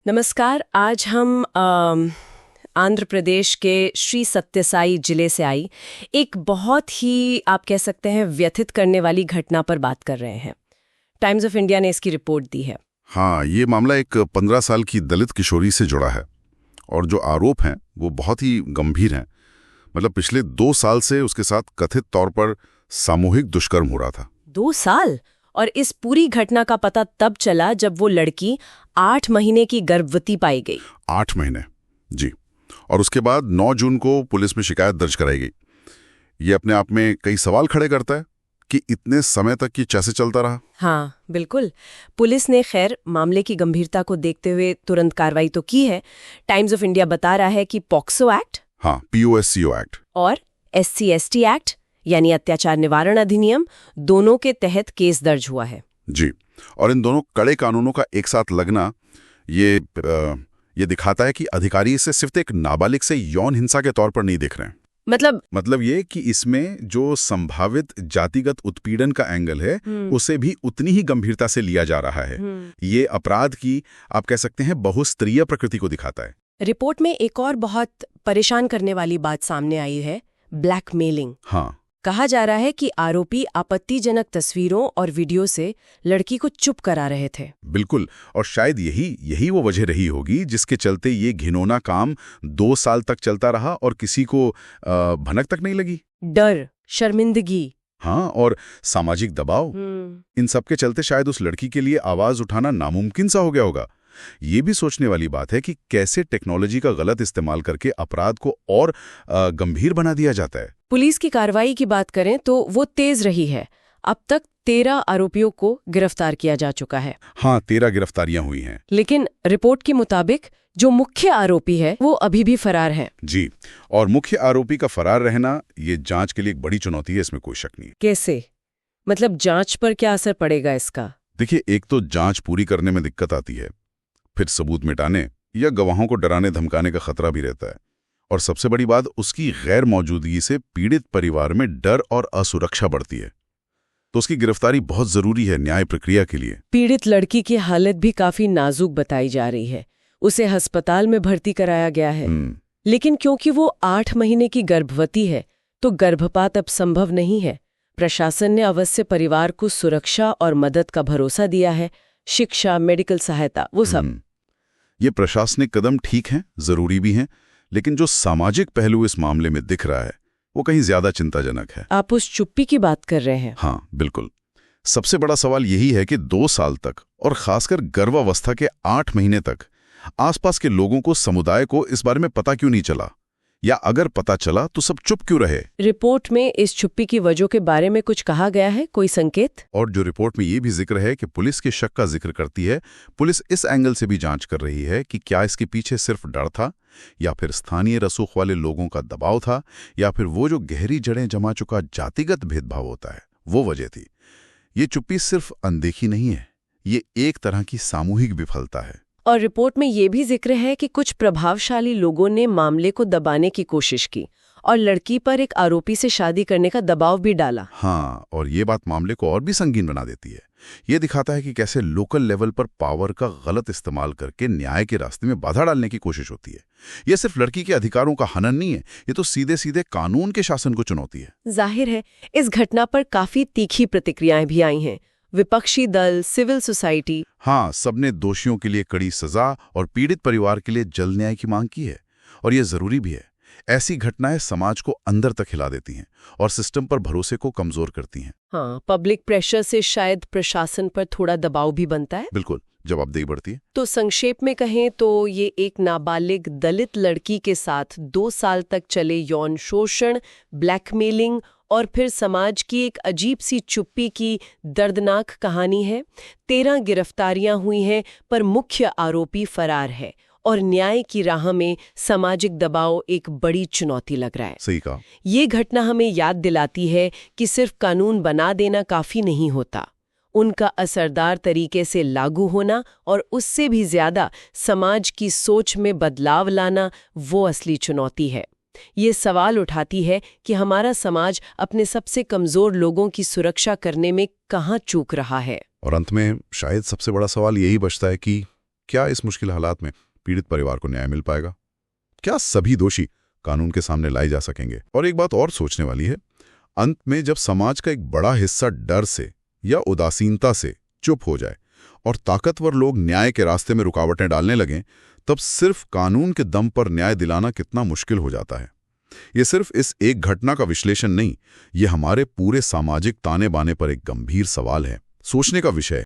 नमस्कार। आज हम आंध्र प्रदेश के श्री सत्यसाई जिले से आई एक बहुत ही आप कह सकते हैं व्यथित करने वाली घटना पर बात कर रहे हैं। टाइम्स ऑफ इंडिया ने इसकी रिपोर्ट दी है। हाँ, ये मामला एक 15 साल की दलित किशोरी से जुड़ा है और जो आरोप हैं वो बहुत ही गंभीर हैं। मतलब पिछले 2 साल से उसके साथ कथित तौर पर सामूहिक दुष्कर्म हो रहा था। 2 साल? और इस पूरी घटना का पता तब चला जब वो लड़की 8 महीने की गर्भवती पाई गई। 8 महीने, जी। और उसके बाद 9 जून को पुलिस में शिकायत दर्ज कराई गई। ये अपने आप में कई सवाल खड़े करता है कि इतने समय तक ये कैसे चलता रहा। हाँ बिल्कुल। पुलिस ने खैर मामले की गंभीरता को देखते हुए तुरंत कार्रवाई तो की है। टाइम्स ऑफ इंडिया बता रहा है कि पॉक्सो एक्ट, हाँ, POSCO एक्ट और SC/ST एक्ट यानी अत्याचार निवारण अधिनियम, दोनों के तहत केस दर्ज हुआ है। जी। और इन दोनों कड़े कानूनों का एक साथ लगना ये दिखाता है कि अधिकारी इसे सिर्फ एक नाबालिग से यौन हिंसा के तौर पर नहीं देख रहे हैं। मतलब ये कि इसमें जो संभावित जातिगत उत्पीड़न का एंगल है उसे भी उतनी ही गंभीरता से लिया जा रहा है। ये अपराध की आप कह सकते हैं बहुस्तरीय प्रकृति को दिखाता है। रिपोर्ट में एक और बहुत परेशान करने वाली बात सामने आई है, ब्लैकमेलिंग। हाँ, कहा जा रहा है कि आरोपी आपत्तिजनक तस्वीरों और वीडियो से लड़की को चुप करा रहे थे। बिल्कुल। और शायद यही वो वजह रही होगी जिसके चलते ये घिनौना काम 2 साल तक चलता रहा और किसी को भनक तक नहीं लगी। डर, शर्मिंदगी, हाँ, और सामाजिक दबाव, इन सब के चलते शायद उस लड़की के लिए आवाज उठाना नामुमकिन सा हो गया होगा। ये भी सोचने वाली बात है कि कैसे टेक्नोलॉजी का गलत इस्तेमाल करके अपराध को और गंभीर बना दिया जाता है। पुलिस की कार्रवाई की बात करें तो वो तेज रही है। अब तक 13 आरोपियों को गिरफ्तार किया जा चुका है। हाँ, 13 गिरफ्तारियां हुई हैं। लेकिन रिपोर्ट के मुताबिक जो मुख्य आरोपी है वो अभी भी फरार है। जी। और मुख्य आरोपी का फरार रहना ये जांच के लिए एक बड़ी चुनौती है, इसमें कोई शक नहीं। कैसे? मतलब जांच पर क्या असर पड़ेगा इसका? देखिए, एक तो जांच पूरी करने में दिक्कत आती है, फिर सबूत मिटाने या गवाहों को डराने धमकाने का खतरा भी रहता है, और सबसे बड़ी बात उसकी गैर मौजूदगी से पीड़ित परिवार में डर और असुरक्षा बढ़ती है। तो उसकी गिरफ्तारी बहुत जरूरी है न्याय प्रक्रिया के लिए। पीड़ित लड़की की हालत भी काफी नाजुक बताई जा रही है। उसे अस्पताल में भर्ती कराया गया है, लेकिन क्योंकि वो 8 महीने की गर्भवती है तो गर्भपात अब संभव नहीं है। प्रशासन ने अवश्य परिवार को सुरक्षा और मदद का भरोसा दिया है, शिक्षा, मेडिकल सहायता, वो सब। ये प्रशासनिक कदम ठीक हैं, जरूरी भी हैं, लेकिन जो सामाजिक पहलू इस मामले में दिख रहा है वो कहीं ज्यादा चिंताजनक है। आप उस चुप्पी की बात कर रहे हैं? हाँ बिल्कुल। सबसे बड़ा सवाल यही है कि 2 साल तक और खासकर गर्भावस्था के 8 महीने तक आसपास के लोगों को, समुदाय को इस बारे में पता क्यों नहीं चला, या अगर पता चला तो सब चुप क्यों रहे। रिपोर्ट में इस चुप्पी की वजह के बारे में कुछ कहा गया है? कोई संकेत? और जो रिपोर्ट में ये भी जिक्र है कि पुलिस के शक का जिक्र करती है, पुलिस इस एंगल से भी जांच कर रही है कि क्या इसके पीछे सिर्फ डर था, या फिर स्थानीय रसूख वाले लोगों का दबाव था, या फिर वो जो गहरी जड़ें जमा चुका जातिगत भेदभाव होता है वो वजह थी। ये चुप्पी सिर्फ अनदेखी नहीं है, ये एक तरह की सामूहिक विफलता है। और रिपोर्ट में ये भी जिक्र है कि कुछ प्रभावशाली लोगों ने मामले को दबाने की कोशिश की और लड़की पर एक आरोपी से शादी करने का दबाव भी डाला। हाँ, और ये बात मामले को और भी संगीन बना देती है। ये दिखाता है कि कैसे लोकल लेवल पर पावर का गलत इस्तेमाल करके न्याय के रास्ते में बाधा डालने की कोशिश होती है। ये सिर्फ लड़की के अधिकारों का हनन नहीं है, ये तो सीधे सीधे कानून के शासन को चुनौती है। जाहिर है इस घटना पर काफी तीखी प्रतिक्रियाएं भी आई हैं। विपक्षी दल, सिविल सोसाइटी, हाँ, सबने दोषियों के लिए कड़ी सजा और पीड़ित परिवार के लिए जल्द न्याय की मांग की है। और ये जरूरी भी है। ऐसी घटनाएं समाज को अंदर तक हिला देती हैं और सिस्टम पर भरोसे को कमजोर करती हैं। हाँ, पब्लिक प्रेशर से शायद प्रशासन पर थोड़ा दबाव भी बनता है। बिल्कुल, जवाबदेही बढ़ती है। तो संक्षेप में कहें तो ये एक नाबालिग दलित लड़की के साथ 2 साल तक चले यौन शोषण, ब्लैकमेलिंग और फिर समाज की एक अजीब सी चुप्पी की दर्दनाक कहानी है। 13 गिरफ्तारियां हुई हैं, पर मुख्य आरोपी फरार है और न्याय की राह में सामाजिक दबाव एक बड़ी चुनौती लग रहा है। सही कहा। ये घटना हमें याद दिलाती है कि सिर्फ कानून बना देना काफी नहीं होता, उनका असरदार तरीके से लागू होना और उससे भी ज्यादा समाज की सोच में बदलाव लाना वो असली चुनौती है। ये सवाल उठाती है कि हमारा समाज अपने सबसे कमजोर लोगों की सुरक्षा करने में कहाँ चूक रहा है। और अंत में शायद सबसे बड़ा सवाल यही बचता है कि क्या इस मुश्किल हालात में पीड़ित परिवार को न्याय मिल पाएगा? क्या सभी दोषी कानून के सामने लाए जा सकेंगे? और एक बात और सोचने वाली है, अंत में जब समाज का एक बड़ा हिस्सा डर से या उदासीनता से चुप हो जाए और ताकतवर लोग न्याय के रास्ते में रुकावटें डालने लगें, तब सिर्फ कानून के दम पर न्याय दिलाना कितना मुश्किल हो जाता है। ये सिर्फ इस एक घटना का विश्लेषण नहीं, ये हमारे पूरे सामाजिक ताने बाने पर एक गंभीर सवाल है, सोचने का विषय।